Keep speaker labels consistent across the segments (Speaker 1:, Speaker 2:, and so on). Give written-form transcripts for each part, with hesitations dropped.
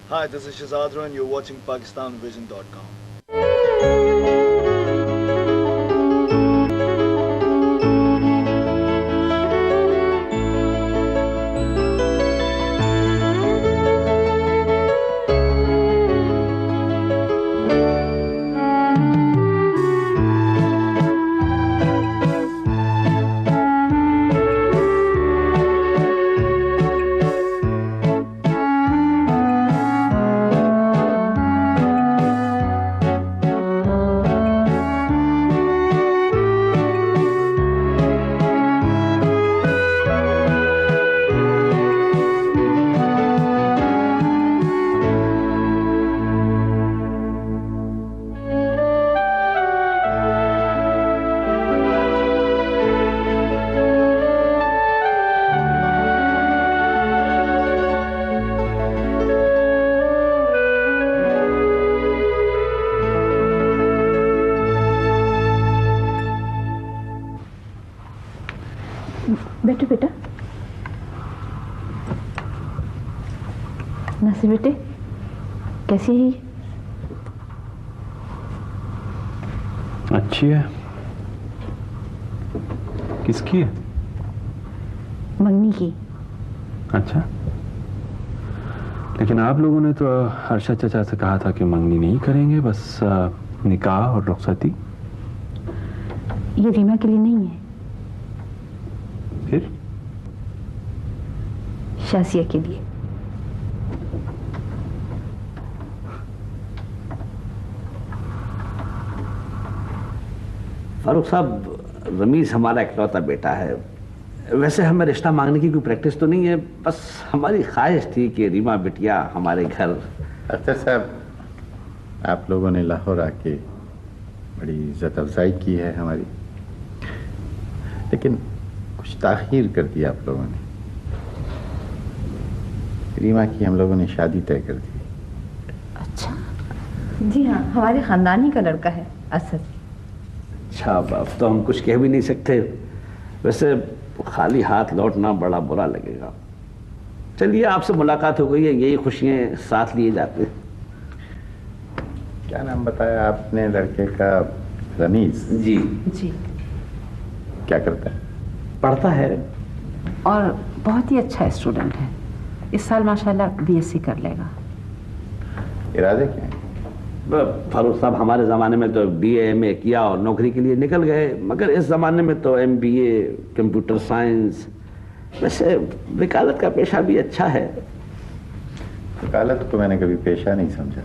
Speaker 1: Hi, this is Shazadra and you're watching PakistanVision.com.
Speaker 2: बैठो बेटा। नासिर बेटे, कैसी है?
Speaker 3: अच्छी है। किसकी है?
Speaker 2: मंगनी की।
Speaker 3: अच्छा, लेकिन आप लोगों ने तो हर्षद चाचा से कहा था कि मंगनी नहीं करेंगे, बस निकाह और रुखसती।
Speaker 2: ये रीमा के लिए नहीं है,
Speaker 3: फिर
Speaker 2: शासिया के लिए।
Speaker 4: फारूक साहब, रमीज हमारा इकलौता बेटा है। वैसे हमें रिश्ता मांगने की कोई प्रैक्टिस तो नहीं है, बस हमारी ख्वाहिश थी कि रीमा बिटिया हमारे घर।
Speaker 5: अख्तर साहब, आप लोगों ने लाहौर आके बड़ी इज्जत अफजाई की है हमारी, लेकिन कुछ ताखीर कर दिया आप लोगों ने। रीमा की हम लोगों ने शादी तय कर दी।
Speaker 2: अच्छा, जी हाँ, हमारे खानदानी का लड़का है असद।
Speaker 4: अच्छा, अब तो हम कुछ कह भी नहीं सकते। वैसे खाली हाथ लौटना बड़ा बुरा लगेगा। चलिए, आपसे मुलाकात हो गई है, यही खुशियाँ साथ लिए जाते हैं।
Speaker 5: क्या नाम बताया आपने लड़के का? रमीज
Speaker 4: जी
Speaker 2: जी।
Speaker 5: क्या करता है?
Speaker 4: पढ़ता है
Speaker 6: और बहुत ही अच्छा स्टूडेंट है। इस साल माशाल्लाह बीएससी कर लेगा।
Speaker 5: इरादे क्या है?
Speaker 4: फारूक साहब, हमारे ज़माने में तो बीए एमए किया और नौकरी के लिए निकल गए, मगर इस ज़माने में तो एमबीए, कंप्यूटर साइंस। वैसे वकालत का पेशा भी अच्छा है।
Speaker 5: वकालत को मैंने कभी पेशा नहीं समझा,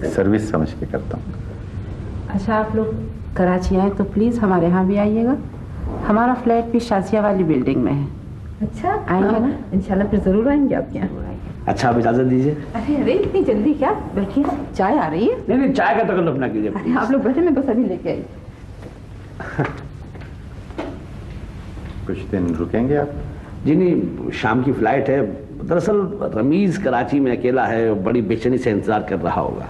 Speaker 5: सर्विस समझ के करता हूँ।
Speaker 6: अच्छा, आप लोग कराची आए तो प्लीज़ हमारे यहाँ भी आइएगा। हमारा फ्लैट भी शासिया वाली बिल्डिंग में है।
Speaker 2: अच्छा,
Speaker 6: आएंगे ना?
Speaker 2: इंशाल्लाह फिर जरूर आएंगे आपके यहाँ।
Speaker 4: अच्छा, आप इजाज़त दीजिए।
Speaker 2: अरे अरे, इतनी जल्दी क्या? बैठिए, चाय आ रही है।
Speaker 4: नहीं नहीं, चाय का तकल्लुफ़ ना कीजिए।
Speaker 2: अरे आप लोग बैठे, मैं बस अभी लेके आई।
Speaker 5: कुछ दिन रुकेंगे आप?
Speaker 4: जी नहीं, शाम की फ्लाइट है। दरअसल रमीज़ कराची में अकेला है, बड़ी बेचैनी से इंतज़ार कर रहा होगा।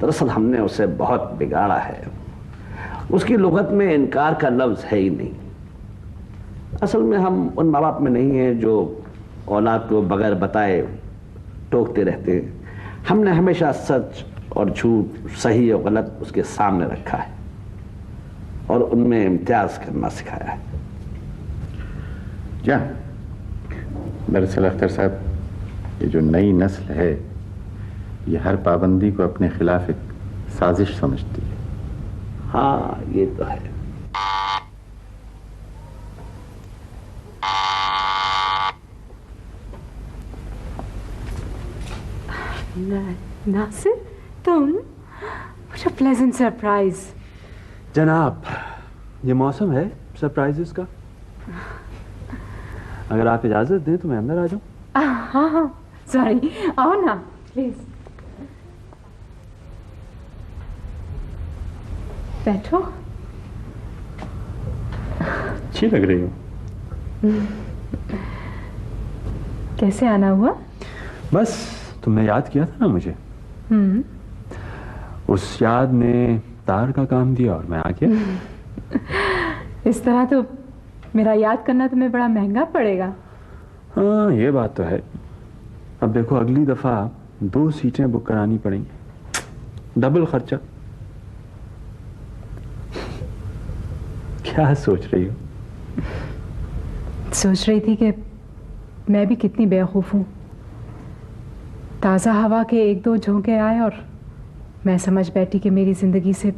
Speaker 4: दरअसल हमने उसे बहुत बिगाड़ा है। उसकी लुगत में इनकार का लफ्ज़ है ही नहीं। असल में हम उन माँ बाप में नहीं हैं जो औलाद को बगैर बताए टोकते रहते हैं। हमने हमेशा सच और झूठ, सही और गलत उसके सामने रखा है और उनमें इम्तियाज़ करना सिखाया है।
Speaker 5: क्या? दरअसल अख्तर साहब, ये जो नई नस्ल है, ये हर पाबंदी को अपने खिलाफ एक साजिश समझती है।
Speaker 4: हाँ, ये तो है।
Speaker 6: नासिर, तुम? What a pleasant surprise.
Speaker 3: जनाब, ये मौसम है सरप्राइजेस का। अगर आप इजाजत दें तो मैं अंदर आ जाऊं।
Speaker 6: हाँ हाँ, सॉरी, आओ ना प्लीज। बैठो।
Speaker 3: अच्छी लग रही हो।
Speaker 6: कैसे आना हुआ?
Speaker 3: बस तुमने याद किया था ना मुझे। उस याद ने तार का काम दिया और मैं आ गया।
Speaker 6: इस तरह तो मेरा याद करना तुम्हें बड़ा महंगा पड़ेगा।
Speaker 3: हाँ, ये बात तो है। अब देखो, अगली दफा 2 सीटें बुक करानी पड़ेंगी, डबल खर्चा। क्या सोच रही हो?
Speaker 6: सोच रही थी कि मैं भी कितनी बेवकूफ़ हूँ। ताज़ा हवा के 1-2 झोंके आए और मैं समझ बैठी कि मेरी ज़िंदगी से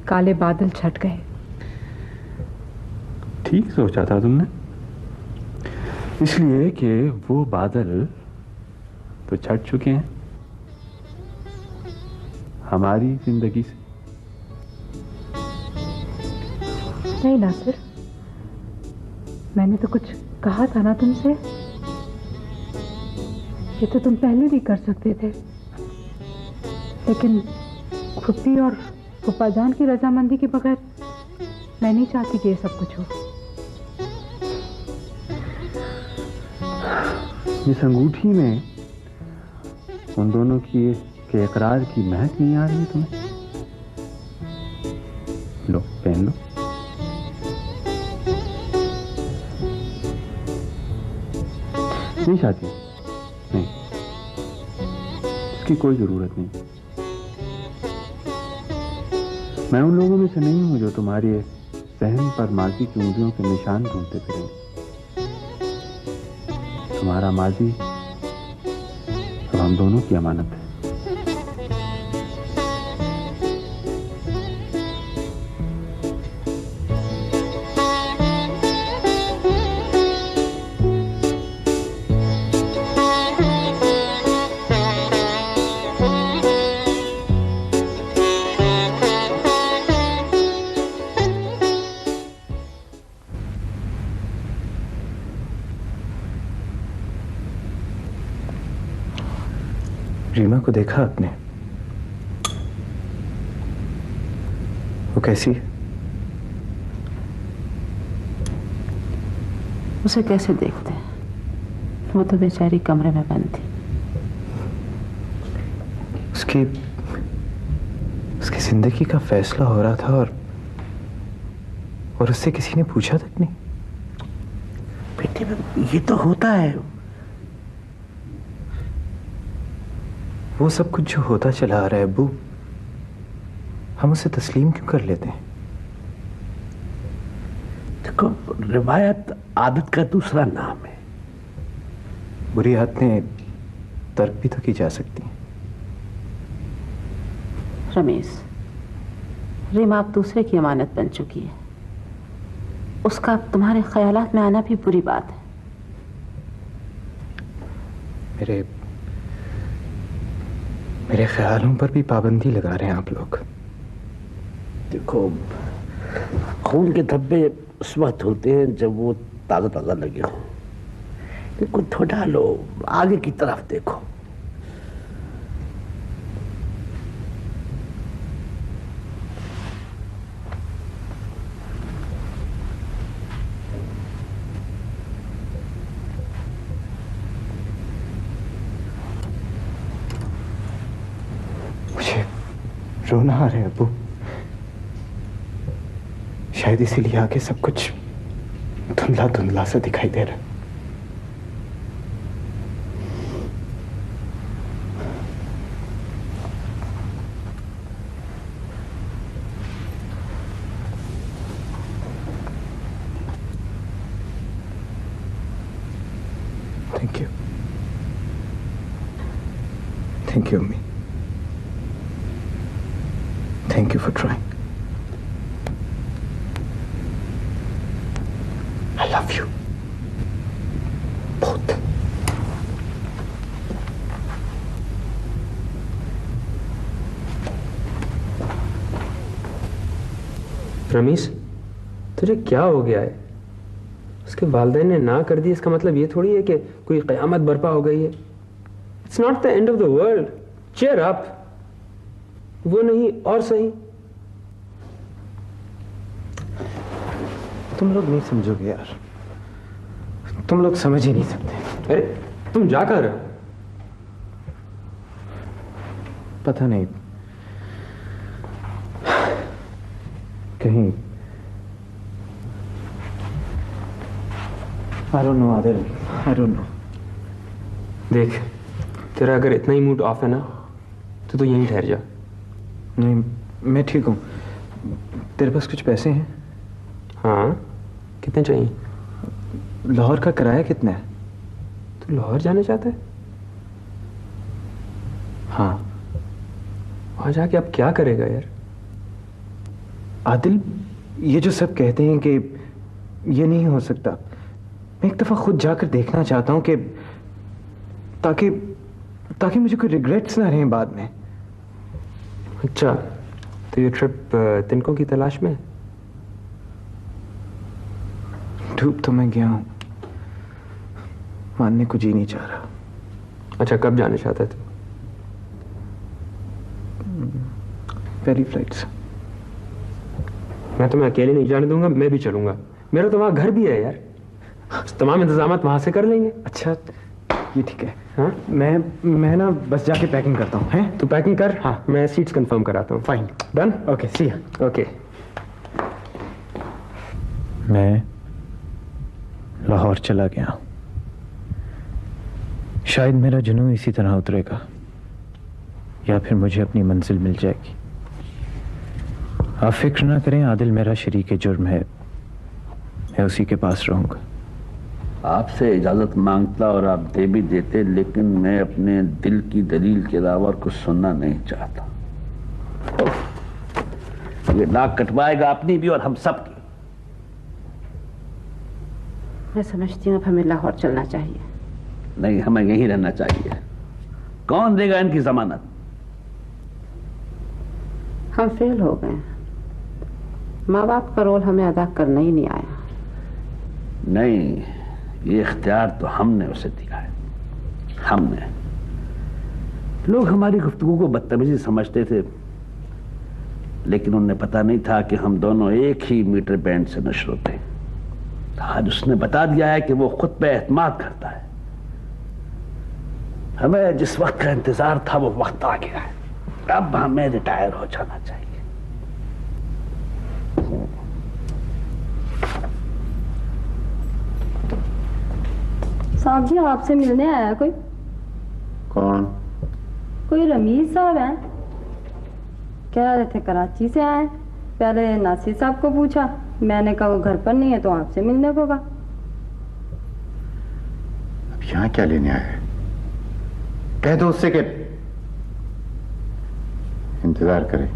Speaker 6: काले बादल छट गए।
Speaker 3: ठीक सोचा था तुमने, इसलिए कि वो बादल तो छट चुके हैं हमारी जिंदगी से।
Speaker 6: नहीं नासिर, मैंने तो कुछ कहा था ना तुमसे। ये तो तुम पहले भी कर सकते थे, लेकिन फुप्पी और फूफा जान की रजामंदी के बगैर मैं नहीं चाहती कि ये सब कुछ हो।
Speaker 3: इस अंगूठी में उन दोनों की के इकरार की महक नहीं आ रही तुम्हें? लो, पहन लो। नहीं चाहती? नहीं, इसकी कोई जरूरत नहीं। मैं उन लोगों में से नहीं हूं जो तुम्हारे सहन पर माजी की उंगलियों के निशान ढूंढते फिरेंगे। तुम्हारा माजी अब हम दोनों की अमानत है।
Speaker 7: रीमा को देखा आपने? वो कैसी है?
Speaker 6: उसे कैसे देखते हैं, वो तो बेचारी कमरे में बंद थी।
Speaker 7: उसकी जिंदगी का फैसला हो रहा था और उससे किसी ने पूछा तक नहीं।
Speaker 4: बेटे ये तो होता है।
Speaker 7: वो सब कुछ जो होता चला आ रहा है अब्बू, हम उसे तस्लीम क्यों कर लेते हैं?
Speaker 4: देखो, रिवायत आदत का दूसरा नाम है।
Speaker 7: बुरी आदतें तर्क भी तो की जा सकती हैं।
Speaker 6: रमेश, रीमा अब दूसरे की अमानत बन चुकी है। उसका तुम्हारे ख्यालात में आना भी बुरी बात है।
Speaker 7: मेरे ख्यालों पर भी पाबंदी लगा रहे हैं आप लोग।
Speaker 4: देखो, खून के धब्बे उस वक्त होते हैं जब वो ताज़ा ताज़ा लगे हों। इनको थोड़ा लो, आगे की तरफ देखो।
Speaker 7: रोना आ रहा है अब्बू, शायद इसीलिए आगे सब कुछ धुंधला धुंधला सा दिखाई दे रहा है। थैंक यू अम्मी। Thank you for trying. I love you. Both.
Speaker 8: Ramish, तुझे क्या हो गया है? उसके वालिदैन ने ना कर दी, इसका मतलब ये थोड़ी है कि कोई क़यामत बर्पा हो गई है। It's not the end of the world. Cheer up. वो नहीं और सही।
Speaker 7: तुम लोग नहीं समझोगे यार, तुम लोग समझ ही नहीं सकते।
Speaker 8: अरे तुम जा कर रहे हो?
Speaker 7: पता नहीं, कहीं I don't know Adil, I don't know।
Speaker 8: देख, तेरा अगर इतना ही मूड ऑफ है ना तो यहीं ठहर जा।
Speaker 7: नहीं, मैं ठीक हूँ। तेरे पास कुछ पैसे हैं?
Speaker 8: हाँ, कितने चाहिए?
Speaker 7: लाहौर का किराया कितना है?
Speaker 8: तू लाहौर जाना चाहता है?
Speaker 7: हाँ।
Speaker 8: वहाँ जाके अब क्या करेगा यार?
Speaker 7: आदिल, ये जो सब कहते हैं कि ये नहीं हो सकता, मैं एक दफा खुद जाकर देखना चाहता हूँ कि ताकि ताकि मुझे कोई रिग्रेट्स ना रहें बाद में।
Speaker 8: अच्छा, तो ये ट्रिप तिनकों की तलाश में?
Speaker 7: डूब तो मैं गया हूँ, मानने को जी नहीं चाह रहा।
Speaker 8: अच्छा, कब जाना चाहता है तू?
Speaker 7: पहली फ्लाइट से।
Speaker 8: मैं तुम्हें अकेले नहीं जाने दूंगा, मैं भी चलूंगा। मेरा तो वहाँ घर भी है यार, तमाम इंतजाम वहां से कर लेंगे।
Speaker 7: अच्छा, ये ठीक है।
Speaker 8: हाँ,
Speaker 7: मैं ना बस जाके पैकिंग करता हूँ। हैं?
Speaker 8: तू पैकिंग कर।
Speaker 7: हाँ,
Speaker 8: मैं सीट्स कंफर्म कराता हूँ।
Speaker 7: Fine,
Speaker 8: done.
Speaker 7: ओके, सी या।
Speaker 8: ओके।
Speaker 7: मैं लाहौर चला गया। शायद मेरा जुनून इसी तरह उतरेगा, या फिर मुझे अपनी मंजिल मिल जाएगी। आप फिक्र ना करें, आदिल मेरा शरीक जुर्म है, मैं उसी के पास रहूंगा।
Speaker 4: आपसे इजाजत मांगता और आप दे भी देते, लेकिन मैं अपने दिल की दलील के अलावा और कुछ सुनना नहीं चाहता। ये नाक कटवाएगा अपनी भी और हम सब की।
Speaker 2: मैं समझती हूँ अब हमें लाहौर चलना चाहिए।
Speaker 4: नहीं, हमें यहीं रहना चाहिए। कौन देगा इनकी जमानत?
Speaker 2: हम फेल हो गए, माँ बाप का रोल हमें अदा करना ही नहीं आया।
Speaker 4: नहीं, ये इख्तियार तो हमने उसे दिया है। हमने। लोग हमारी गुफ्तगू को बदतमीजी समझते थे, लेकिन उन्हें पता नहीं था कि हम दोनों एक ही मीटर बैंड से नश्र थे। आज उसने बता दिया है कि वो खुद पे एतमाद करता है। हमें जिस वक्त का इंतजार था वो वक्त आ गया है। अब हमें रिटायर हो जाना चाहिए।
Speaker 2: साहब जी, आपसे मिलने आया कोई?
Speaker 5: कौन?
Speaker 2: कोई रमीज साहब हैं? कह रहे थे कराची से आए। पहले नासिर साहब को पूछा, मैंने कहा वो घर पर नहीं है, तो आपसे मिलने को कहा।
Speaker 5: अब यहाँ क्या लेने आया है? कह दो उससे कि इंतजार करे,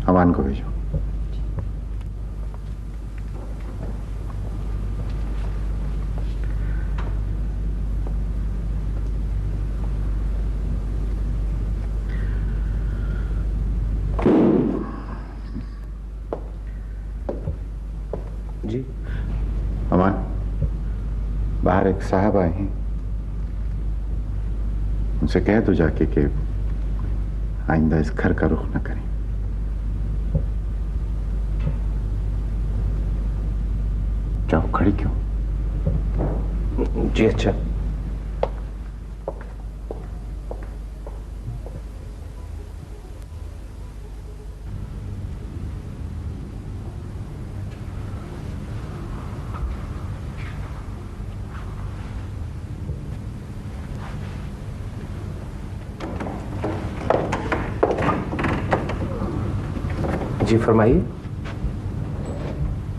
Speaker 5: अमान को भेजो।
Speaker 8: जी
Speaker 5: अमान, बाहर एक साहब आए हैं, उनसे कह दो जाके कि आइंदा इस घर का रुख न करें। क्या वो खड़ी क्यों?
Speaker 8: जी अच्छा। जी फरमाइए।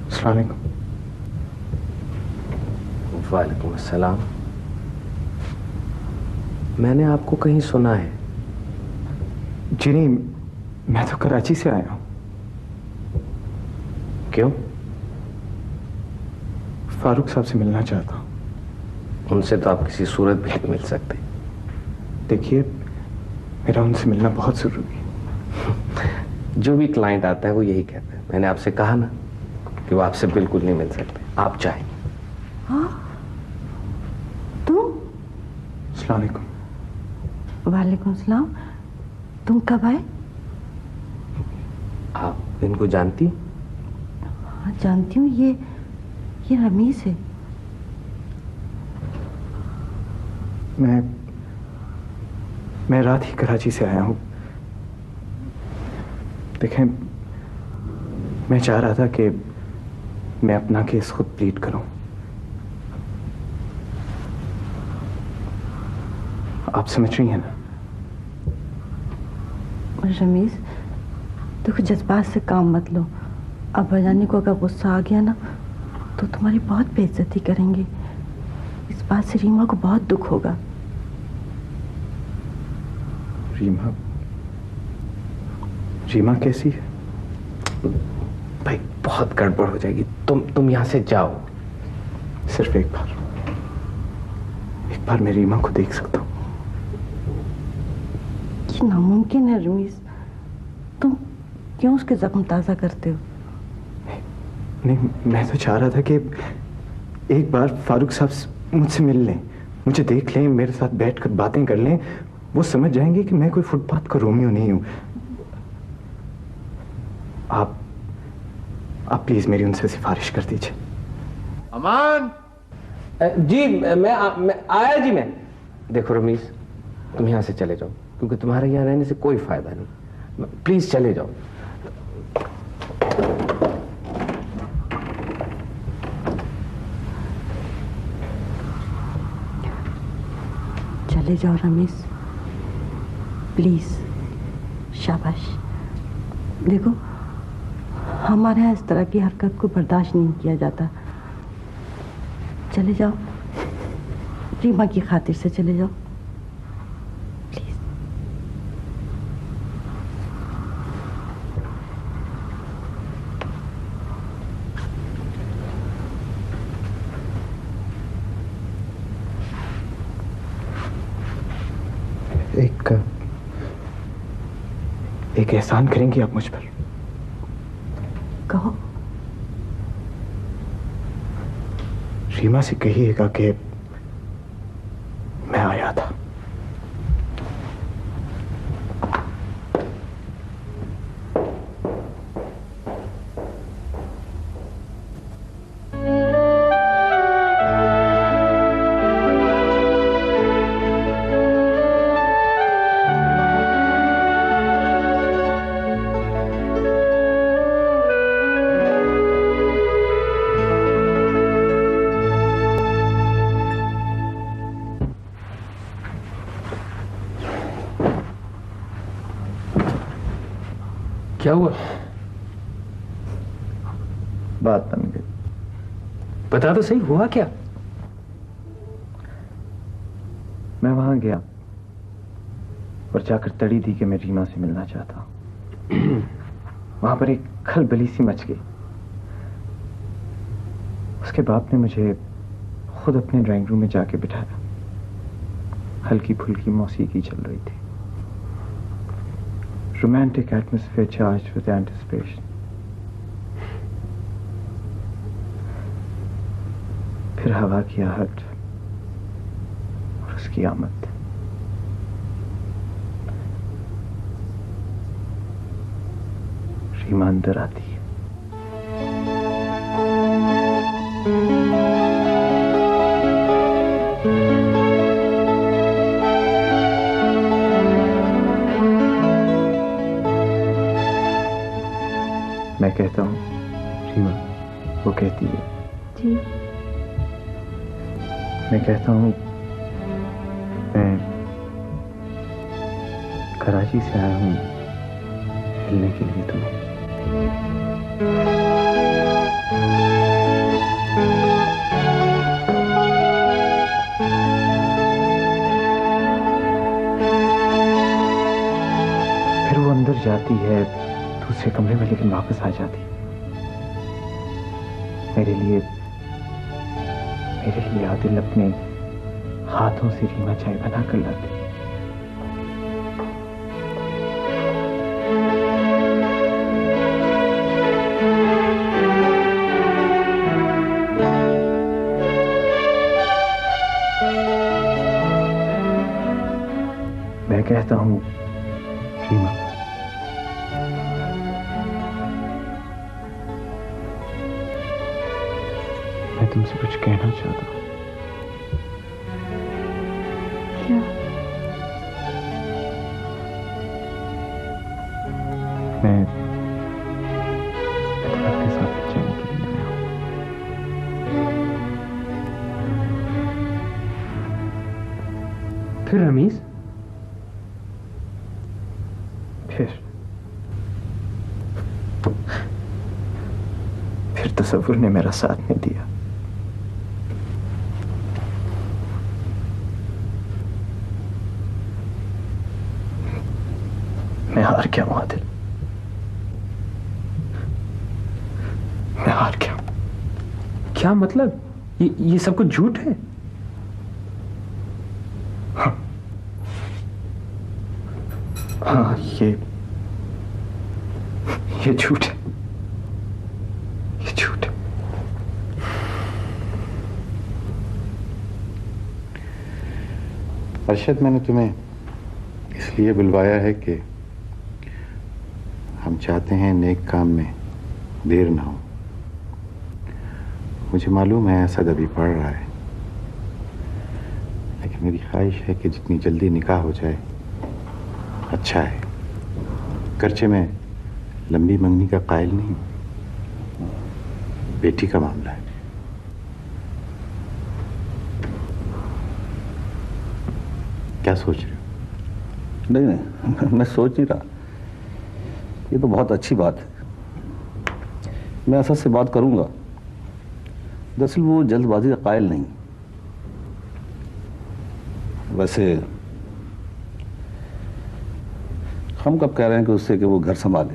Speaker 7: अस्सलाम वालेकुम।
Speaker 8: वालेकुम अस्सलाम। मैंने आपको कहीं सुना है।
Speaker 7: जी नहीं, मैं तो कराची से आया हूँ।
Speaker 8: क्यों?
Speaker 7: फारूक साहब से मिलना चाहता हूँ।
Speaker 8: उनसे तो आप किसी सूरत भी नहीं मिल सकते।
Speaker 7: देखिए, मेरा उनसे मिलना बहुत जरूरी है।
Speaker 8: जो भी क्लाइंट आता है वो यही कहता है। मैंने आपसे कहा ना कि वो आपसे बिल्कुल नहीं मिल सकते, आप चाहें।
Speaker 2: हाँ, तुम?
Speaker 7: अस्सलाम वालेकुम।
Speaker 2: वालेकुम सलाम। तुम कब आए?
Speaker 8: आप इनको जानती?
Speaker 2: हाँ, जानती हूँ। ये रमीज है।
Speaker 7: मैं रात ही कराची से आया हूँ। देखें, मैं चाह रहा था कि मैं अपना केस खुद प्लीड करूं। आप समझ रही हैं ना?
Speaker 2: रमीज, देखो जज्बात से काम मत लो। अब अजानी को अगर गुस्सा आ गया ना तो तुम्हारी बहुत बेइज्जती करेंगे। इस बात से रीमा को बहुत दुख होगा।
Speaker 7: रीमा? रीमा कैसी है?
Speaker 3: भाई बहुत गड़बड़ हो जाएगी। तुम यहां से जाओ।
Speaker 7: सिर्फ एक बार मैं रीमा को देख सकता हूँ।
Speaker 2: ये नामुमकिन है रमीज। तुम क्यों उसके जख्म ताज़ा करते हो?
Speaker 7: नहीं, मैं तो चाह रहा था कि एक बार फारूक साहब मुझसे मिल लें, मुझे देख लें, मेरे साथ बैठकर बातें कर लें। वो समझ जाएंगे कि मैं कोई फुटपाथ का रोमियो नहीं हूं। आप प्लीज मेरी उनसे सिफारिश कर दीजिए।
Speaker 3: अमान
Speaker 8: जी मैं आया जी। मैं देखो रमीज, तुम यहां से चले जाओ क्योंकि तुम्हारे यहां रहने से कोई फायदा नहीं। प्लीज चले जाओ।
Speaker 2: चले जाओ रमीज, प्लीज। शाबाश। देखो हमारे यहाँ इस तरह की हरकत को बर्दाश्त नहीं किया जाता। चले जाओ, रीमा की खातिर से चले जाओ प्लीज।
Speaker 7: एक एहसान करेंगी आप मुझ पर?
Speaker 2: कहो।
Speaker 7: रीमा से कहिएगा कि मैं आया था।
Speaker 8: क्या हुआ?
Speaker 3: बात बन गई।
Speaker 8: बता तो सही, हुआ क्या?
Speaker 3: मैं वहां गया और जाकर तड़ी दी कि मैं रीमा से मिलना चाहता हूं। वहां पर एक खलबली सी मच गई। उसके बाप ने मुझे खुद अपने ड्राइंग रूम में जाके बिठाया। हल्की फुल्की मौसीकी चल रही थी। Romantic atmosphere charged with anticipation. फिर हवा की आहट और उसकी आमद। रीमा अंदर आती है। मैं कहता हूँ रीमा, वो कहती है
Speaker 2: जी।
Speaker 3: मैं कहता हूँ मैं कराची से आया हूँ मिलने के लिए तुम्हें। फिर वो अंदर जाती है दूसरे कमरे में, लेकिन वापस आ जाती। मेरे लिए आदिल अपने हाथों से रीमा चाय बना कर लाती। मैं कहता हूं रीमा, मैं तुमसे कुछ कहना चाहता हूं।
Speaker 2: क्या?
Speaker 3: मैं तुम्हारे साथ जाने के लिए आया हूं।
Speaker 8: फिर रमीज,
Speaker 3: फिर तसव्वुर ने मेरा साथ नहीं दिया। मैं हार गया हूं आदिल, मैं हार गया।
Speaker 8: क्या मतलब? ये सब कुछ झूठ है?
Speaker 3: हाँ, ये झूठ है, ये झूठ है।
Speaker 5: अरशद, मैंने तुम्हें इसलिए बुलवाया है कि हम चाहते हैं नेक काम में देर ना हो। मुझे मालूम है असद अभी पढ़ रहा है, लेकिन मेरी ख्वाहिश है कि जितनी जल्दी निकाह हो जाए अच्छा है। करचे में लंबी मंगनी का कायल नहीं, बेटी का मामला है। क्या सोच रहे हो?
Speaker 4: नहीं, मैं सोच नहीं रहा। ये तो बहुत अच्छी बात है, मैं असद से बात करूंगा। दरअसल वो जल्दबाजी का कायल नहीं। वैसे हम कब कह रहे हैं कि उससे कि वो घर संभाले?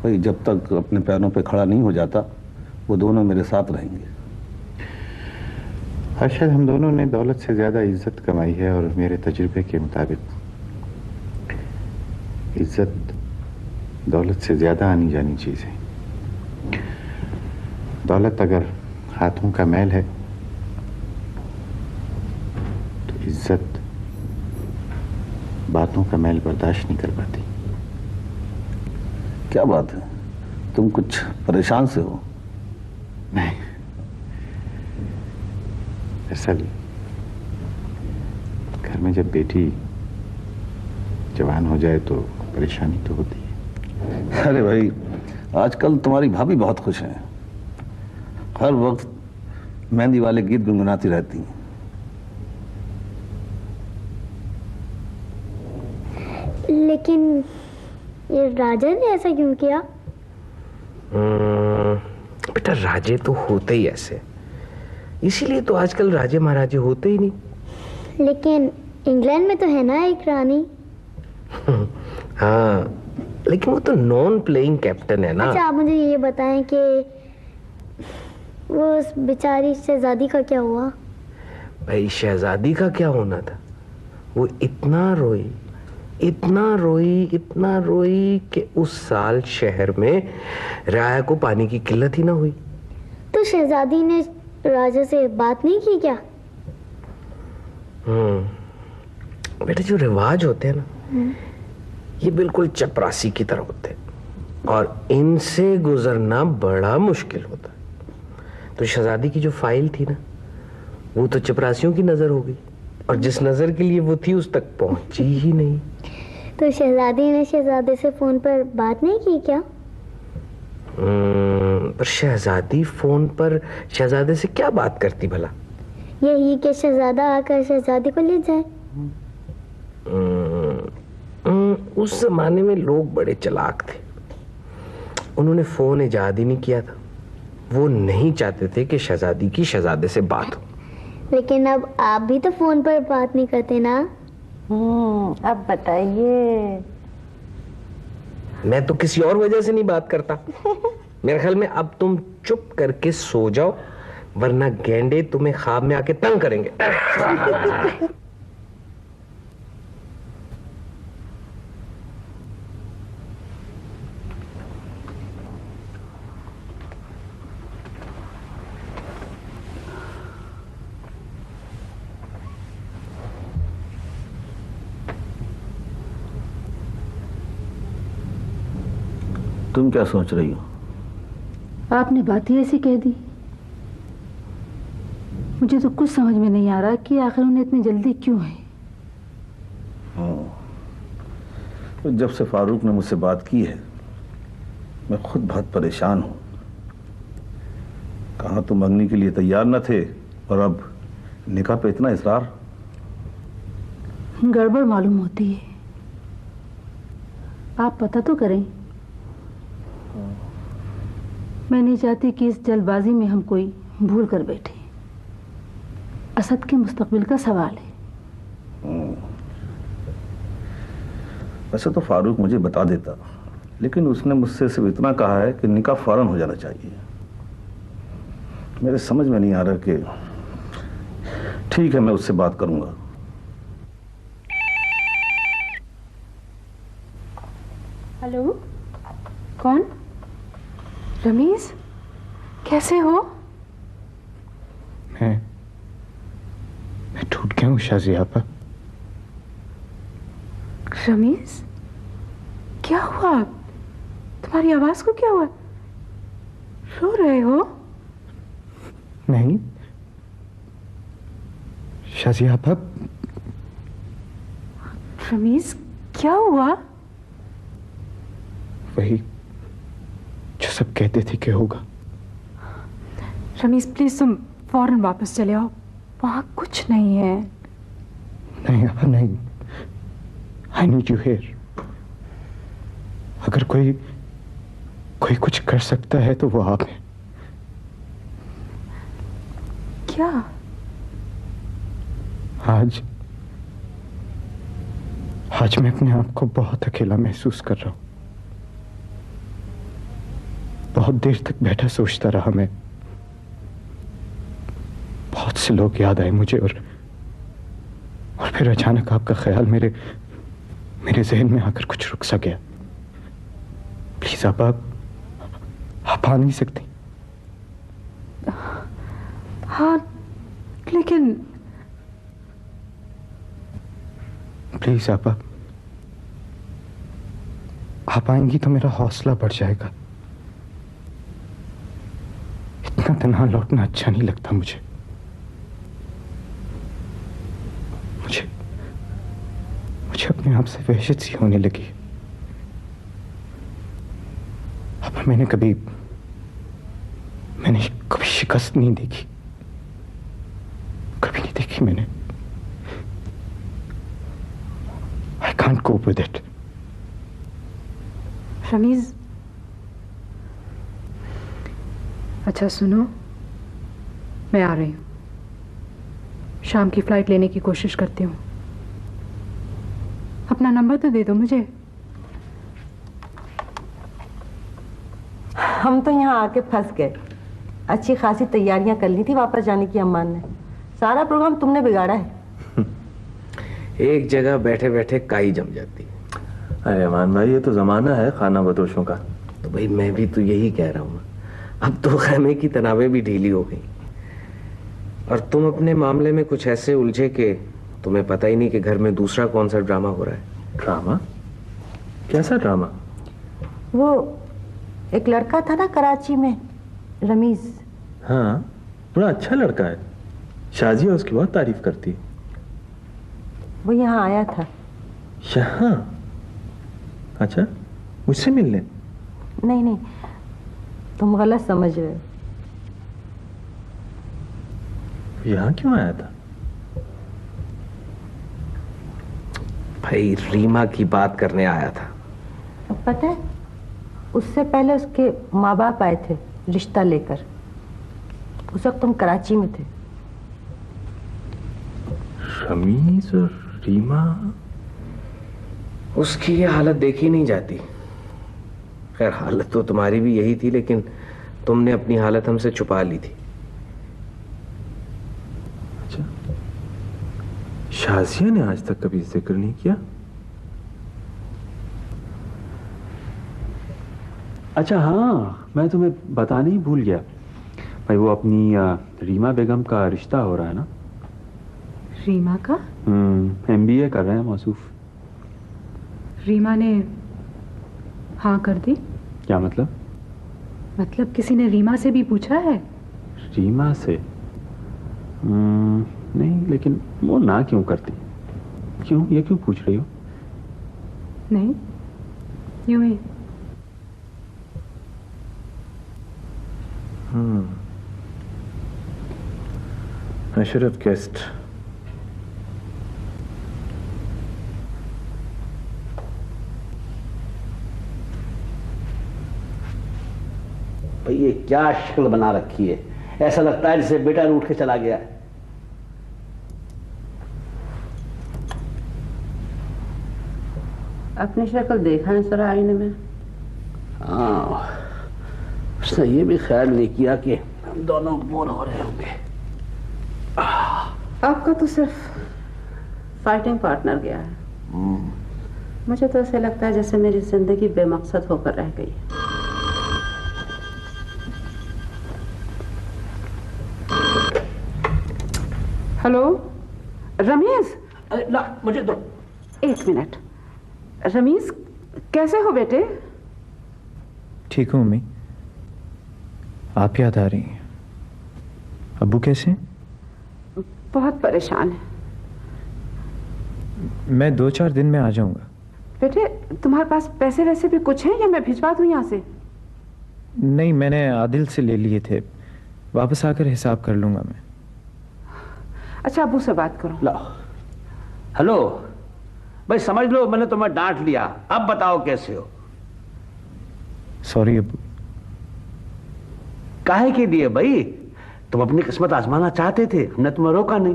Speaker 4: भाई, जब तक अपने पैरों पे खड़ा नहीं हो जाता वो दोनों मेरे साथ रहेंगे।
Speaker 5: अरशद, हम दोनों ने दौलत से ज्यादा इज्जत कमाई है, और मेरे तजुर्बे के मुताबिक इज्जत दौलत से ज्यादा आनी जानी चीज है। दौलत अगर हाथों का मैल है तो इज्जत बातों का मैल बर्दाश्त नहीं कर पाती।
Speaker 4: क्या बात है, तुम कुछ परेशान से हो?
Speaker 5: नहीं, असल घर में जब बेटी जवान हो जाए तो परेशानी तो होती है।
Speaker 4: अरे भाई, आजकल तुम्हारी भाभी बहुत खुश हैं, हर वक्त मेहंदी वाले गीत गुनगुनाती रहती हैं।
Speaker 9: लेकिन ये राजा ने ऐसा क्यों किया?
Speaker 10: बेटा, राजे तो होते ही ऐसे, इसीलिए तो आजकल राजे महाराजे होते ही नहीं।
Speaker 9: लेकिन इंग्लैंड में तो है ना एक रानी।
Speaker 10: हाँ, लेकिन वो तो नॉन प्लेइंग कैप्टन है ना।
Speaker 9: अच्छा, आप मुझे ये बताएं कि वो उस बेचारी शहजादी का क्या हुआ?
Speaker 10: भाई, शहजादी का क्या होना था? वो इतना रोई, इतना रोई, इतना रोई कि उस साल शहर में राया को पानी की किल्लत ही ना हुई।
Speaker 9: तो शहजादी ने राजा से बात नहीं की क्या?
Speaker 10: बेटा, जो रिवाज होते हैं ना, ये बिल्कुल चपरासी की तरह होते हैं और इनसे गुजरना बड़ा मुश्किल होता है। तो शहजादी की जो फाइल थी ना, वो तो चपरासियों की नजर हो गई, और जिस नजर के लिए वो थी उस तक पहुंची ही नहीं।
Speaker 9: तो शहजादी ने शहजादे से फोन पर बात नहीं की क्या?
Speaker 10: पर शहजादी फोन पर शहजादे से क्या बात करती भला?
Speaker 9: यही कि शहजादा आकर शहजादी को ले जाए।
Speaker 10: उस जमाने में लोग बड़े चालाक थे, उन्होंने फोन इजाद ही नहीं किया था। वो नहीं चाहते थे कि शहजादी की शहजादे से बात हो।
Speaker 9: लेकिन अब आप भी तो फोन पर बात नहीं करते ना?
Speaker 2: अब बताइए।
Speaker 10: मैं तो किसी और वजह से नहीं बात करता। मेरे ख्याल में अब तुम चुप करके सो जाओ, वरना गैंडे तुम्हें ख्वाब में आके तंग करेंगे।
Speaker 4: तुम क्या सोच रही हो?
Speaker 2: आपने बात ही ऐसी कह दी। मुझे तो कुछ समझ में नहीं आ रहा कि आखिर उन्हें इतनी जल्दी क्यों है।
Speaker 4: तो जब से फारूक ने मुझसे बात की है, मैं खुद बहुत परेशान हूं। कहाँ तो मंगनी के लिए तैयार न थे, और अब निकाह पे इतना इसरार।
Speaker 2: गड़बड़ मालूम होती है। आप पता तो करें। मैं नहीं चाहती कि इस जल्दबाजी में हम कोई भूल कर बैठे। असद के मुस्तकबिल का सवाल है।
Speaker 4: वैसे तो फारूक मुझे बता देता, लेकिन उसने मुझसे सिर्फ इतना कहा है कि निकाह फौरन हो जाना चाहिए। मेरे समझ में नहीं आ रहा कि ठीक है, मैं उससे बात करूंगा।
Speaker 6: हेलो, कौन? रमीज, कैसे हो?
Speaker 7: मैं टूट गया हूँ शाजिया आपा।
Speaker 6: रमीज, क्या हुआ? तुम्हारी आवाज को क्या हुआ? रो रहे हो?
Speaker 7: नहीं शाजिया आपा।
Speaker 6: रमीज, क्या हुआ?
Speaker 7: वही जो सब कहते थे कि होगा।
Speaker 6: रमीज प्लीज तुम फौरन वापस चले आओ, वहां कुछ नहीं है।
Speaker 7: नहीं आपा नहीं, आई नीड यू हियर। अगर कोई कुछ कर सकता है तो वो आप हैं।
Speaker 6: क्या?
Speaker 7: आज मैं अपने आप को बहुत अकेला महसूस कर रहा हूं। बहुत देर तक बैठा सोचता रहा मैं। बहुत से लोग याद आए मुझे और फिर अचानक आपका ख्याल मेरे जहन में आकर कुछ रुक सा गया। प्लीज आप आ नहीं सकती?
Speaker 6: हाँ, लेकिन
Speaker 7: प्लीज आप आएंगी तो मेरा हौसला बढ़ जाएगा। इतना तन्हा लौटना अच्छा नहीं लगता मुझे। मुझे अपने आप से वहशत सी होने लगी। अब मैंने कभी शिकस्त नहीं देखी, कभी नहीं देखी मैंने। I can't cope with it.
Speaker 6: Ramiz, अच्छा सुनो, मैं आ रही हूँ। शाम की फ्लाइट लेने की कोशिश करती हूँ। अपना नंबर तो दे दो मुझे।
Speaker 2: हम तो यहाँ आके फंस गए। अच्छी खासी तैयारियां कर ली थी वापस जाने की अम्मान ने। सारा प्रोग्राम तुमने बिगाड़ा है।
Speaker 10: एक जगह बैठे बैठे काई जम जाती।
Speaker 3: अरे अमान भाई, ये तो जमाना है खाना बदोशों का।
Speaker 10: तो भाई मैं भी तो यही कह रहा हूँ। अब तो खाने की तनावें भी ढीली हो गई और तुम अपने मामले में कुछ ऐसे उलझे कि तुम्हें पता ही नहीं कि घर में दूसरा कौन सा ड्रामा हो रहा है।
Speaker 3: ड्रामा? कैसा ड्रामा?
Speaker 2: वो एक लड़का था ना कराची में, रमीज।
Speaker 3: हाँ, बड़ा अच्छा लड़का है। शाजिया उसकी बहुत तारीफ करती है।
Speaker 2: वो यहाँ आया था।
Speaker 3: यहाँ? अच्छा, मुझसे मिलने?
Speaker 2: नहीं, तुम गलत समझ रहे हो।
Speaker 3: यहाँ क्यों आया था?
Speaker 10: भाई रीमा की बात करने आया था।
Speaker 2: पता है, उससे पहले उसके माँ बाप आए थे रिश्ता लेकर। उस वक्त तुम कराची में थे।
Speaker 3: रमीज और रीमा?
Speaker 10: उसकी ये हालत देखी नहीं जाती। खैर हालत तो तुम्हारी भी यही थी, लेकिन तुमने अपनी हालत हमसे छुपा ली थी।
Speaker 3: अच्छा, शाजिया ने आज तक कभी जिक्र नहीं किया? अच्छा हाँ, मैं तुम्हें बताने ही भूल गया भाई, वो अपनी रीमा बेगम का रिश्ता हो रहा है ना।
Speaker 6: रीमा का?
Speaker 3: MBA कर रहे हैं मौसूफ।
Speaker 6: रीमा ने हाँ कर दी?
Speaker 3: क्या मतलब?
Speaker 6: मतलब किसी ने रीमा से भी पूछा है?
Speaker 3: रीमा से? नहीं, लेकिन वो ना क्यों करती? क्यों, ये क्यों पूछ रही हो?
Speaker 6: नहीं, यूं ही।
Speaker 3: I should have guessed.
Speaker 4: भाई ये क्या शक्ल बना रखी है, ऐसा लगता है जैसे बेटा रूठ के चला गया है।
Speaker 11: अपनी शक्ल देखा है सर आईने में?
Speaker 4: हाँ, उसने ये भी ख्याल नहीं किया कि हम दोनों बोर हो रहे होंगे।
Speaker 11: आपका तो सिर्फ फाइटिंग पार्टनर गया है। मुझे तो ऐसे लगता है जैसे मेरी जिंदगी बेमकसद होकर रह गई है। हेलो रमेश,
Speaker 4: ला मुझे दो।
Speaker 11: 1 मिनट। रमेश कैसे हो बेटे?
Speaker 7: ठीक हूँ मम्मी, आप याद आ रही हैं। अब्बू कैसे हैं?
Speaker 11: बहुत परेशान है।
Speaker 7: मैं 2-4 दिन में आ जाऊंगा।
Speaker 11: बेटे तुम्हारे पास पैसे वैसे भी कुछ हैं या मैं भिजवा दूं यहाँ से?
Speaker 7: नहीं, मैंने आदिल से ले लिए थे, वापस आकर हिसाब कर लूंगा मैं।
Speaker 11: अच्छा अब्बू से बात करो।
Speaker 4: ला। हेलो भाई, समझ लो मैंने तुम्हें डांट लिया, अब बताओ कैसे हो?
Speaker 7: सॉरी अब्बू।
Speaker 4: काहे के लिए भाई? तुम अपनी किस्मत आजमाना चाहते थे, हमने तुम्हें रोका नहीं।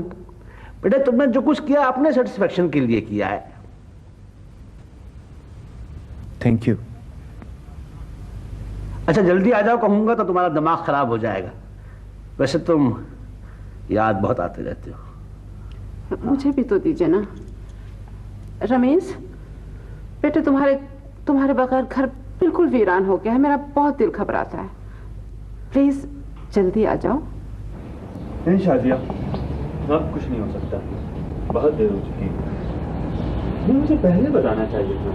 Speaker 4: बेटा तुमने जो कुछ किया अपने सेटिस्फेक्शन के लिए किया है।
Speaker 7: Thank you.
Speaker 4: अच्छा जल्दी आ जाओ, कहूंगा तो तुम्हारा दिमाग खराब हो जाएगा। वैसे तुम याद बहुत आते रहते हो।
Speaker 11: मुझे भी तो दीजिए ना। रमेश बेटे तुम्हारे बगैर घर बिल्कुल वीरान हो गया है, मेरा बहुत दिल घबराता है। प्लीज जल्दी आ जाओ।
Speaker 3: नहीं शाजिया, अब कुछ नहीं हो सकता, बहुत देर हो चुकी है। ये मुझे पहले बताना चाहिए था।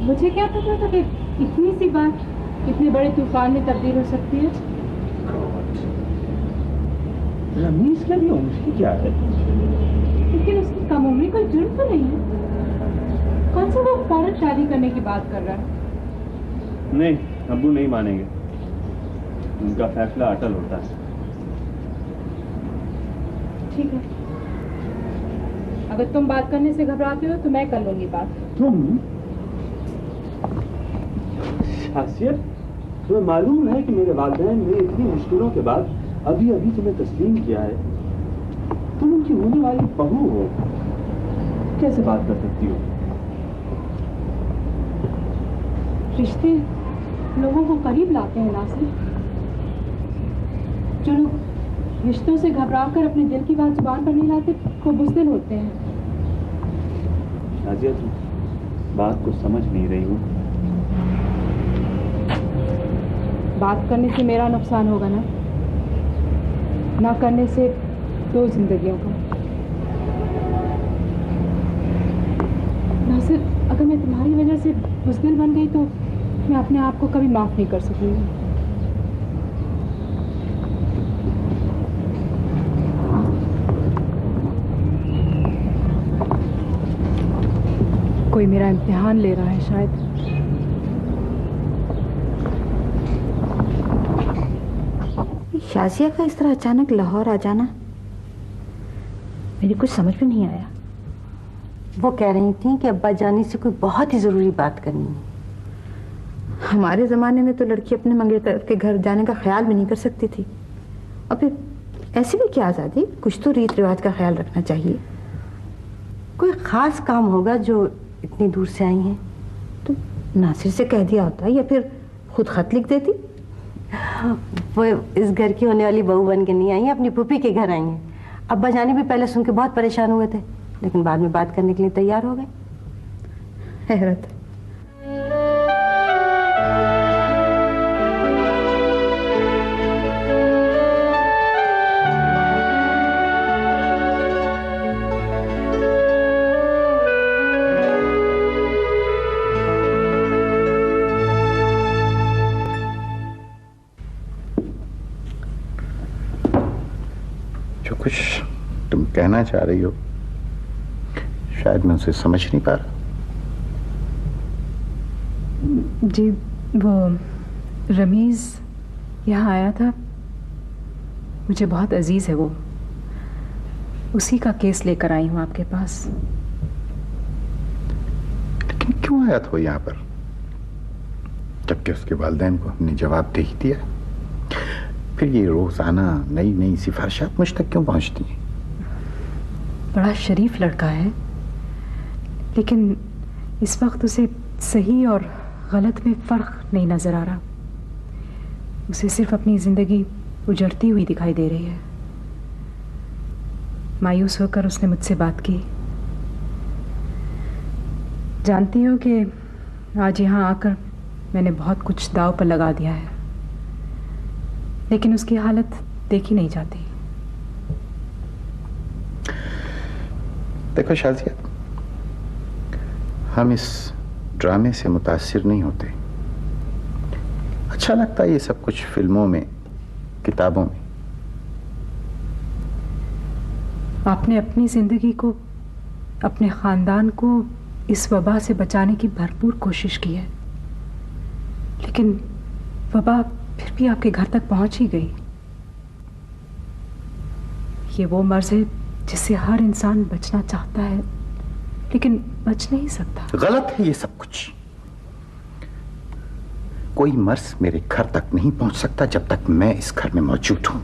Speaker 6: मुझे क्या पता था कि इतनी सी बात इतने बड़े तूफान में तब्दील हो सकती है।
Speaker 3: रमीज की अभी उम्र क्या है?
Speaker 6: लेकिन उसकी कम उम्र कोई जुर्म तो नहीं है। कौन सा वो फौरन शादी करने की बात कर रहा है?
Speaker 3: नहीं, अब्बू नहीं मानेंगे, उनका फैसला अटल होता है।
Speaker 6: ठीक है, अगर तुम बात करने से घबराते हो तो मैं कर लूंगी बात।
Speaker 3: तुम? खासियत, तुम्हें मालूम है कि मेरे वालिदैन ने इतनी मुश्किलों के बाद अभी अभी तुम्हें तस्लीम किया है। तुम उनकी होने वाली बहू हो, कैसे बात कर सकती हो?
Speaker 6: रिश्ते लोगों को करीब लाते हैं नासिर। जो लोग रिश्तों से घबराकर अपने दिल की बात जुबान पर नहीं लाते वो बुज़दिल होते हैं।
Speaker 3: नाजिया, तुम बात को समझ नहीं रही हो।
Speaker 6: बात करने से मेरा नुकसान होगा ना करने से 2 जिंदगियों का। नासिर, अगर मैं तुम्हारी वजह से बुज़दिल बन गई तो मैं अपने आप को कभी माफ नहीं कर सकूंगी। कोई मेरा इम्तिहान ले रहा है शायद।
Speaker 2: शाजिया का इस तरह अचानक लाहौर आ जाना मेरी कुछ समझ में नहीं आया। वो कह रही थी कि अब्बा जानी से कोई बहुत ही जरूरी बात करनी है। हमारे ज़माने में तो लड़की अपने मंगेतर के घर जाने का ख्याल भी नहीं कर सकती थी, और फिर ऐसी भी क्या आज़ादी, कुछ तो रीत रिवाज का ख्याल रखना चाहिए। कोई ख़ास काम होगा जो इतनी दूर से आई हैं तो नासिर से कह दिया होता, या फिर खुद खत लिख देती। वो इस घर की होने वाली बहू बन के नहीं आई हैं, अपनी पुप्पी के घर आई हैं। अब्बा जानी भी पहले सुन के बहुत परेशान हुए थे, लेकिन बाद में बात करने के लिए तैयार हो गए। हैरत।
Speaker 5: कुछ तुम कहना चाह रही हो, शायद मैं उसे समझ नहीं पा रहा।
Speaker 6: जी, वो रमीज यहाँ आया था, मुझे बहुत अजीज है वो, उसी का केस लेकर आई हूँ आपके पास।
Speaker 5: लेकिन क्यों आया था वो यहाँ पर, जबकि उसके वालिदैन को हमने जवाब दे ही दिया? फिर ये रोजाना नई नई सिफारिशात मुझ तक क्यों पहुंचती हैं?
Speaker 6: बड़ा शरीफ लड़का है, लेकिन इस वक्त उसे सही और गलत में फर्क नहीं नजर आ रहा। उसे सिर्फ अपनी जिंदगी उजड़ती हुई दिखाई दे रही है। मायूस होकर उसने मुझसे बात की। जानती हो कि आज यहाँ आकर मैंने बहुत कुछ दांव पर लगा दिया है, लेकिन उसकी हालत देखी नहीं जाती।
Speaker 5: देखो शाजिया, हम इस ड्रामे से मुतासिर नहीं होते। अच्छा लगता है ये सब कुछ फिल्मों में, किताबों में।
Speaker 6: आपने अपनी जिंदगी को, अपने खानदान को इस वबा से बचाने की भरपूर कोशिश की है, लेकिन वबा फिर भी आपके घर तक पहुंच ही गई। ये वो मर्ज है जिससे हर इंसान बचना चाहता है, लेकिन बच नहीं सकता।
Speaker 5: गलत है ये सब कुछ। कोई मर्ज मेरे घर तक नहीं पहुंच सकता जब तक मैं इस घर में मौजूद हूं,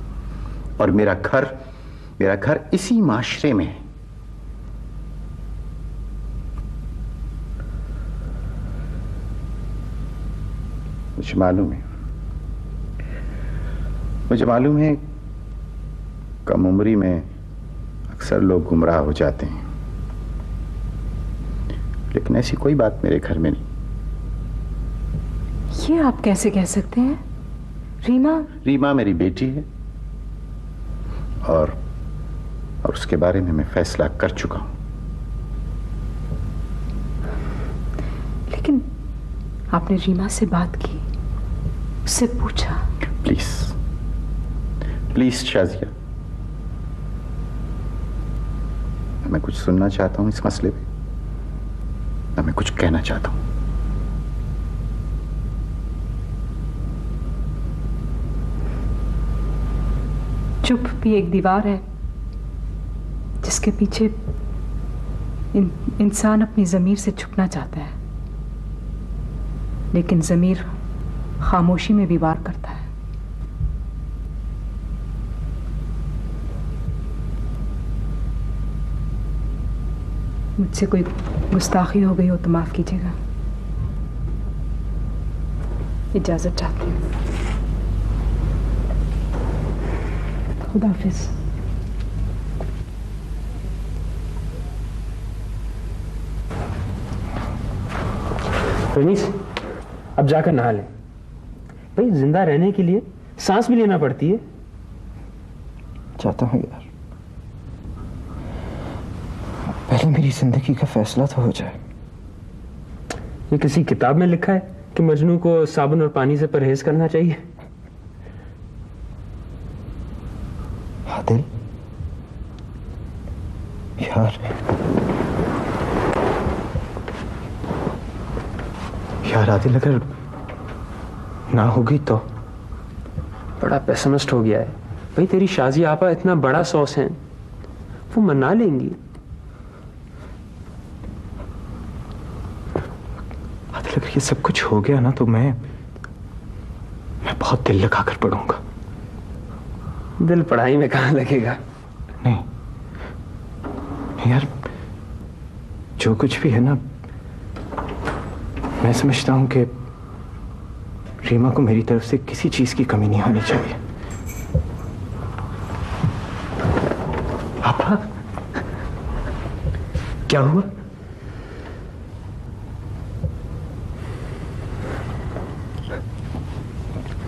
Speaker 5: और मेरा घर इसी माशरे में है। मुझे मालूम है कम उम्री में अक्सर लोग गुमराह हो जाते हैं, लेकिन ऐसी कोई बात मेरे घर में नहीं।
Speaker 6: ये आप कैसे कह सकते हैं? रीमा
Speaker 5: मेरी बेटी है, और उसके बारे में मैं फैसला कर चुका हूं।
Speaker 6: लेकिन आपने रीमा से बात की, उससे पूछा?
Speaker 5: प्लीज शाजिया, मैं कुछ सुनना चाहता हूं इस मसले पे, ना मैं कुछ कहना चाहता हूं।
Speaker 6: चुप भी एक दीवार है जिसके पीछे इंसान अपनी ज़मीर से छुपना चाहता है, लेकिन ज़मीर खामोशी में भी वार करता है। मुझसे कोई गुस्ताखी हो गई हो तो माफ कीजिएगा। इजाजत चाहती हूँ। खुदा हाफिज।
Speaker 8: रमीज, अब जाकर नहा ले। भाई, जिंदा रहने के लिए सांस भी लेना पड़ती है।
Speaker 7: चाहता हूँ यार, पहले मेरी जिंदगी का फैसला तो हो जाए।
Speaker 8: ये किसी किताब में लिखा है कि मजनू को साबुन और पानी से परहेज करना चाहिए?
Speaker 7: आदिल यार आदिल, अगर ना होगी तो?
Speaker 8: बड़ा पेसिमिस्ट हो गया है भाई। तेरी शाजी आपा इतना बड़ा सॉस है, वो मना लेंगी।
Speaker 7: आदिल, अगर ये सब कुछ हो गया ना तो मैं बहुत दिल लगाकर पढ़ूंगा।
Speaker 8: दिल पढ़ाई में कहाँ लगेगा?
Speaker 7: नहीं यार, जो कुछ भी है ना, मैं समझता हूं कि रीमा को मेरी तरफ से किसी चीज की कमी नहीं होनी चाहिए। पापा, क्या हुआ?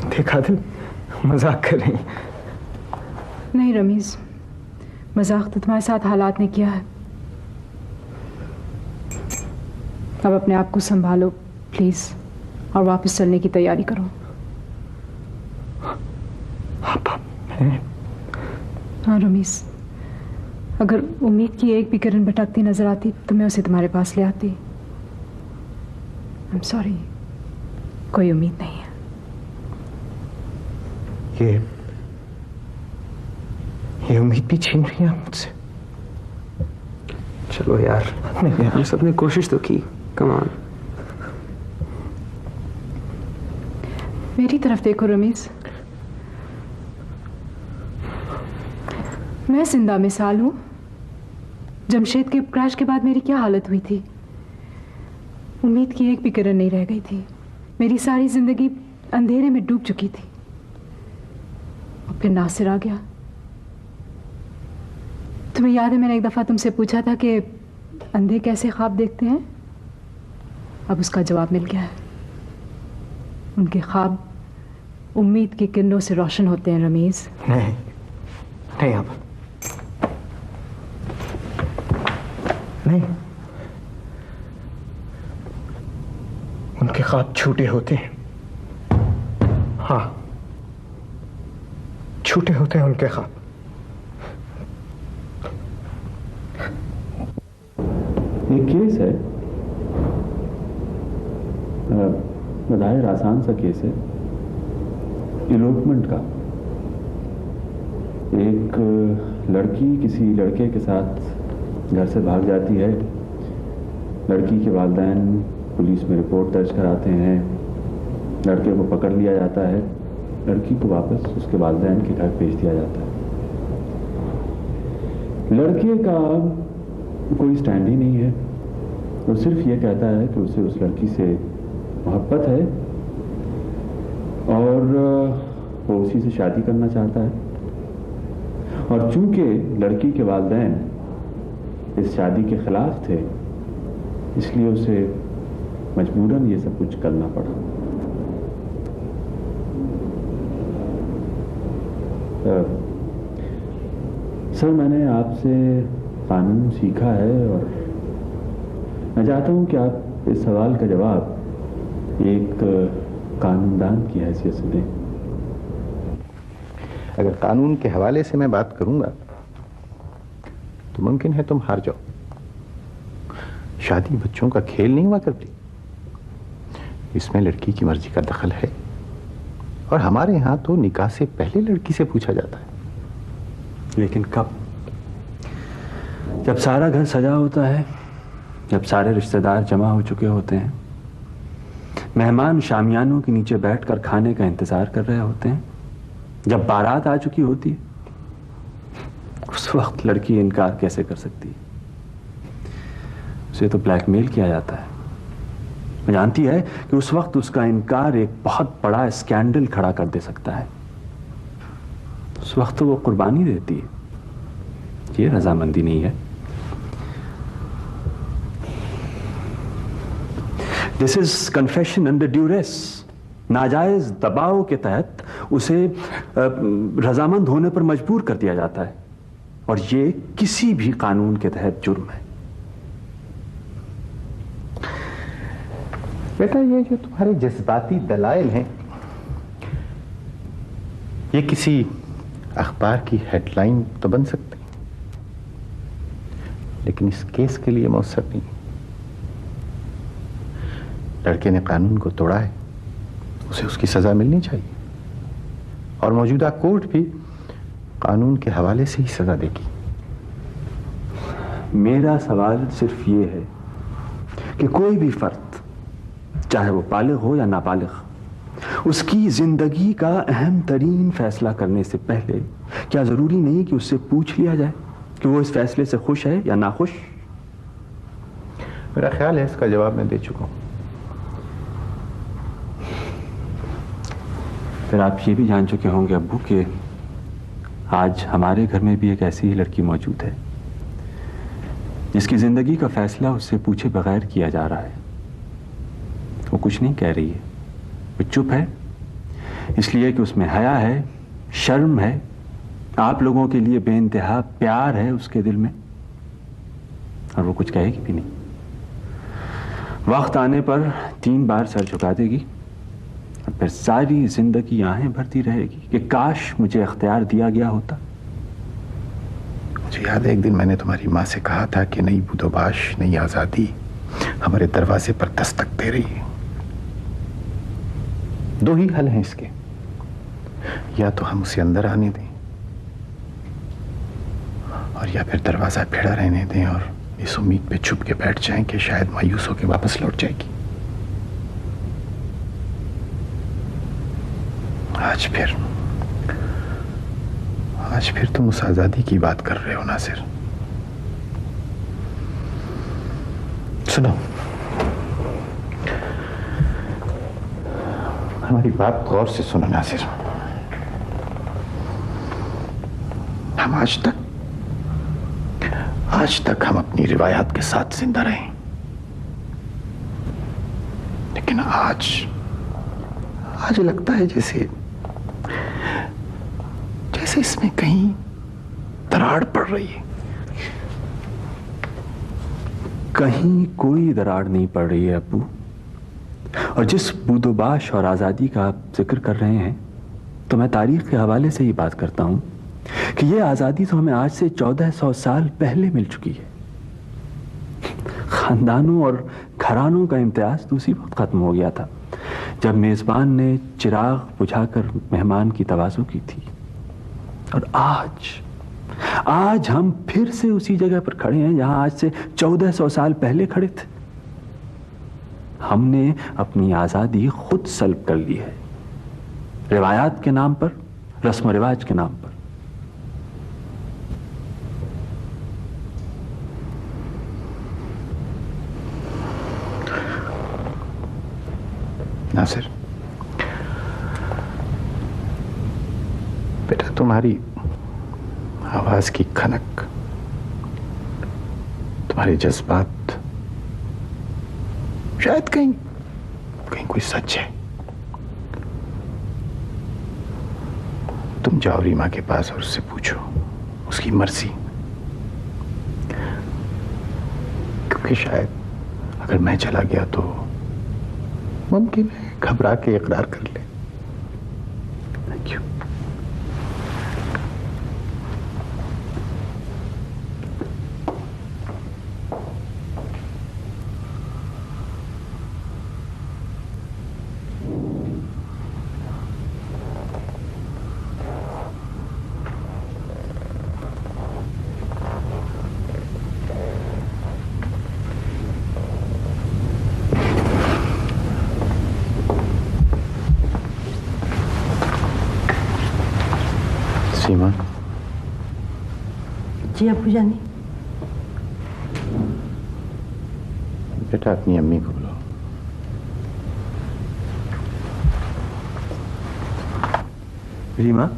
Speaker 7: देखा दिल, मजाक कर रही।
Speaker 6: नहीं रमीज, मजाक तो तुम्हारे साथ हालात ने किया है। अब अपने आप को संभालो प्लीज, और वापस चलने की तैयारी करो। हाँ रमीज, अगर उम्मीद की एक भी किरण भटकती नजर आती तो मैं उसे तुम्हारे पास ले आती। आई एम सॉरी, कोई उम्मीद नहीं है।
Speaker 7: ये उम्मीद भी छीन रही है मुझसे।
Speaker 8: चलो यार, हम सबने कोशिश तो की। Come on.
Speaker 6: मेरी तरफ देखो रमीज, मैं जिंदा मिसाल हूँ। जमशेद के क्रैश के बाद मेरी क्या हालत हुई थी। उम्मीद की एक भी किरण नहीं रह गई थी। मेरी सारी जिंदगी अंधेरे में डूब चुकी थी। और फिर नासिर आ गया। तुम्हें याद है मैंने एक दफा तुमसे पूछा था कि अंधे कैसे ख्वाब देखते हैं? अब उसका जवाब मिल गया है। उनके ख्वाब उम्मीद की किरणों से रोशन होते हैं रमीज।
Speaker 7: नहीं नहीं अब नहीं, उनके ख्वाब झूठे होते हैं। हाँ, झूठे होते हैं उनके ख्वाब।
Speaker 3: एक केस है, बज़ाहिर आसान सा केस है, इलोपमेंट का। एक लड़की किसी लड़के के साथ घर से भाग जाती है। लड़की के वालिदैन पुलिस में रिपोर्ट दर्ज कराते हैं। लड़के को पकड़ लिया जाता है। लड़की को वापस उसके वालिदैन के घर भेज दिया जाता है। लड़के का कोई स्टैंड ही नहीं है। वो सिर्फ ये कहता है कि उसे उस लड़की से मोहब्बत है और वो उसी से शादी करना चाहता है। और चूंकि लड़की के वालिदैन इस शादी के खिलाफ थे, इसलिए उसे मजबूरन ये सब कुछ करना पड़ा। सर, मैंने आपसे कानून सीखा है और मैं चाहता हूं कि आप इस सवाल का जवाब एक कानूनदान की हैसियत से दें।
Speaker 5: अगर कानून के हवाले से मैं बात करूंगा तो मुमकिन है तुम हार जाओ। शादी बच्चों का खेल नहीं हुआ करती। इसमें लड़की की मर्जी का दखल है और हमारे यहां तो निकाह से पहले लड़की से पूछा जाता है।
Speaker 3: लेकिन कब? जब सारा घर सजा होता है, जब सारे रिश्तेदार जमा हो चुके होते हैं, मेहमान शामियानों के नीचे बैठकर खाने का इंतजार कर रहे होते हैं, जब बारात आ चुकी होती है, उस वक्त लड़की इनकार कैसे कर सकती है? उसे तो ब्लैकमेल किया जाता है। वो जानती है कि उस वक्त उसका इनकार एक बहुत बड़ा स्कैंडल खड़ा कर दे सकता है। उस वक्त तो वो कुर्बानी देती है। ये रजामंदी नहीं है। This is confession under duress. नाजायज दबाव के तहत उसे रजामंद होने पर मजबूर कर दिया जाता है और ये किसी भी कानून के तहत जुर्म है।
Speaker 5: बेटा, ये जो तुम्हारे जज्बाती दलाइल हैं, ये किसी अखबार की हेडलाइन तो बन सकते हैं, लेकिन इस केस के लिए मौसर नहीं। लड़के ने कानून को तोड़ा है, उसे उसकी सजा मिलनी चाहिए और मौजूदा कोर्ट भी कानून के हवाले से ही सजा देगी।
Speaker 3: मेरा सवाल सिर्फ ये है कि कोई भी फर्द, चाहे वो बालिग हो या नाबालिग, उसकी जिंदगी का अहम तरीन फैसला करने से पहले क्या जरूरी नहीं कि उससे पूछ लिया जाए कि वो इस फैसले से खुश है या नाखुश?
Speaker 5: मेरा ख्याल है इसका जवाब मैं दे चुका हूं।
Speaker 3: फिर आप ये भी जान चुके होंगे अब्बू कि आज हमारे घर में भी एक ऐसी ही लड़की मौजूद है जिसकी जिंदगी का फैसला उससे पूछे बगैर किया जा रहा है। वो कुछ नहीं कह रही है, वो चुप है, इसलिए कि उसमें हया है, शर्म है, आप लोगों के लिए बेइंतहा प्यार है उसके दिल में, और वो कुछ कहेगी भी नहीं। वक्त आने पर 3 बार सर झुका देगी और फिर सारी जिंदगी आहें भरती रहेगी कि काश मुझे इख्तियार दिया गया होता।
Speaker 5: मुझे याद है एक दिन मैंने तुम्हारी माँ से कहा था कि नई बुदोबाश, नई आजादी हमारे दरवाजे पर दस्तक दे रही है। 2 ही हल हैं इसके, या तो हम उसे अंदर आने दें और या फिर दरवाजा भिड़ा रहने दें और इस उम्मीद पे छुप के बैठ जाएं कि शायद मायूस होकर वापस लौट जाएगी। आज फिर तुम उस आजादी की बात कर रहे हो नासिर। सुनो, हमारी बात गौर से सुनो नासिर। हम आज तक हम अपनी रिवायात के साथ जिंदा रहे, लेकिन आज लगता है जैसे इसमें कहीं दरार पड़ रही है।
Speaker 3: कहीं कोई दरार नहीं पड़ रही है अब्बू। और जिस बूदोबाश और आज़ादी का आप जिक्र कर रहे हैं, तो मैं तारीख के हवाले से ही बात करता हूं कि यह आज़ादी तो हमें आज से 1400 साल पहले मिल चुकी है। खानदानों और घरानों का इम्तियाज तो उसी वक्त खत्म हो गया था जब मेजबान ने चिराग बुझाकर मेहमान की तवाज़ो की थी। और आज हम फिर से उसी जगह पर खड़े हैं जहां आज से 1400 साल पहले खड़े थे। हमने अपनी आजादी खुद सल्ब कर ली है, रिवायात के नाम पर, रस्म रिवाज के नाम पर।
Speaker 5: नासिर बेटा, तुम्हारी आवाज की खनक, तुम्हारे जज्बात, शायद कहीं कोई सच है। तुम जाओ रीमा के पास और उससे पूछो, उसकी मर्जी। क्योंकि शायद अगर मैं चला गया तो मुमकिन है घबरा के इकरार कर ले। Thank you. सीमा।
Speaker 2: जी अब्बू जानी।
Speaker 5: बेटा अपनी अम्मी को बुलाओ।
Speaker 3: रीमा,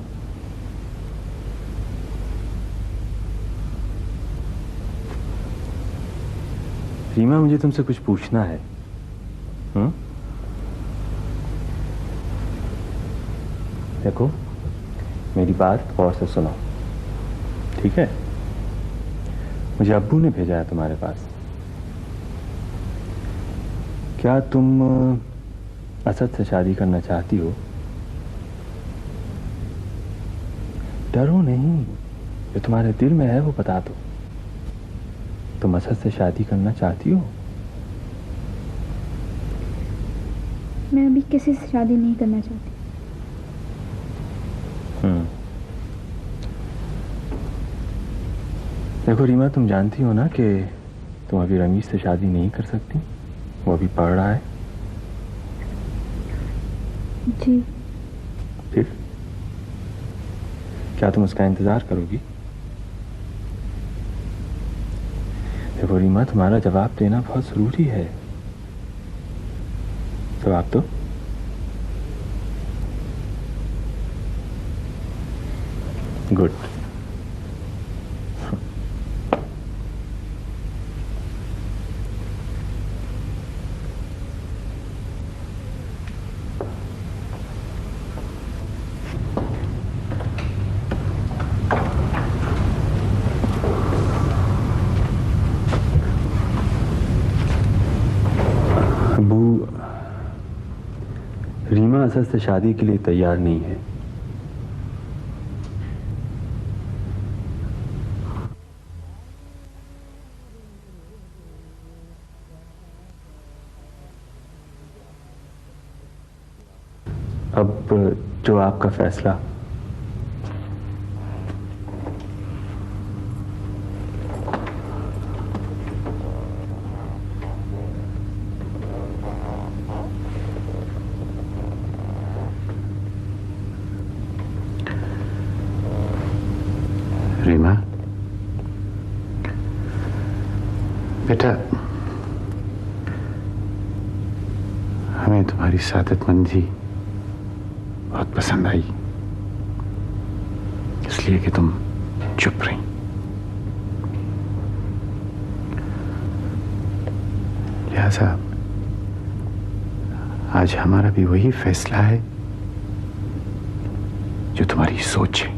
Speaker 3: रीमा मुझे तुमसे कुछ पूछना है। देखो, मेरी बात गौर से सुनो, ठीक है? मुझे अब्बू ने भेजा है तुम्हारे पास। क्या तुम असद से शादी करना चाहती हो? डरो नहीं, जो तुम्हारे दिल में है वो बता दो। तुम असद से शादी करना चाहती हो?
Speaker 12: मैं अभी किसी से शादी नहीं करना चाहती।
Speaker 3: देखो रीमा, तुम जानती हो ना कि तुम अभी रमीज से शादी नहीं कर सकती, वो अभी पढ़ रहा है।
Speaker 12: जी।
Speaker 3: फिर क्या तुम उसका इंतजार करोगी? देखो रीमा, तुम्हारा जवाब देना बहुत जरूरी है। जवाब दो। गुड। रीमा असद से शादी के लिए तैयार नहीं है। अब जो आपका फैसला।
Speaker 5: हमें तुम्हारी सादतमंदी बहुत पसंद आई, इसलिए कि तुम चुप रही। लिहाजा आज हमारा भी वही फैसला है जो तुम्हारी सोच है।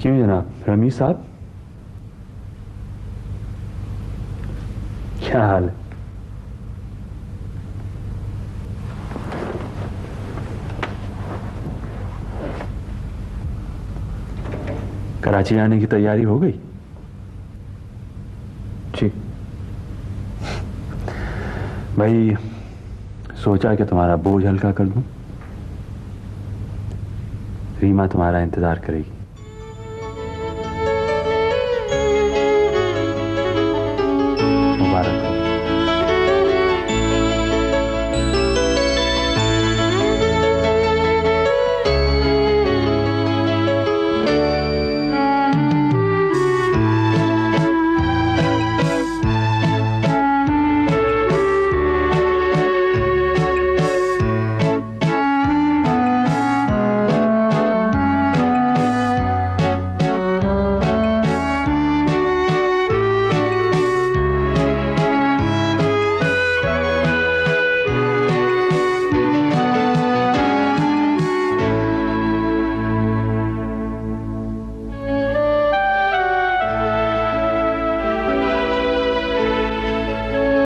Speaker 3: क्यों जनाब रमीज साहब, क्या हाल है? कराची आने की तैयारी हो गई?
Speaker 7: जी
Speaker 3: भाई, सोचा कि तुम्हारा बोझ हल्का कर दूं। रीमा तुम्हारा इंतजार करेगी।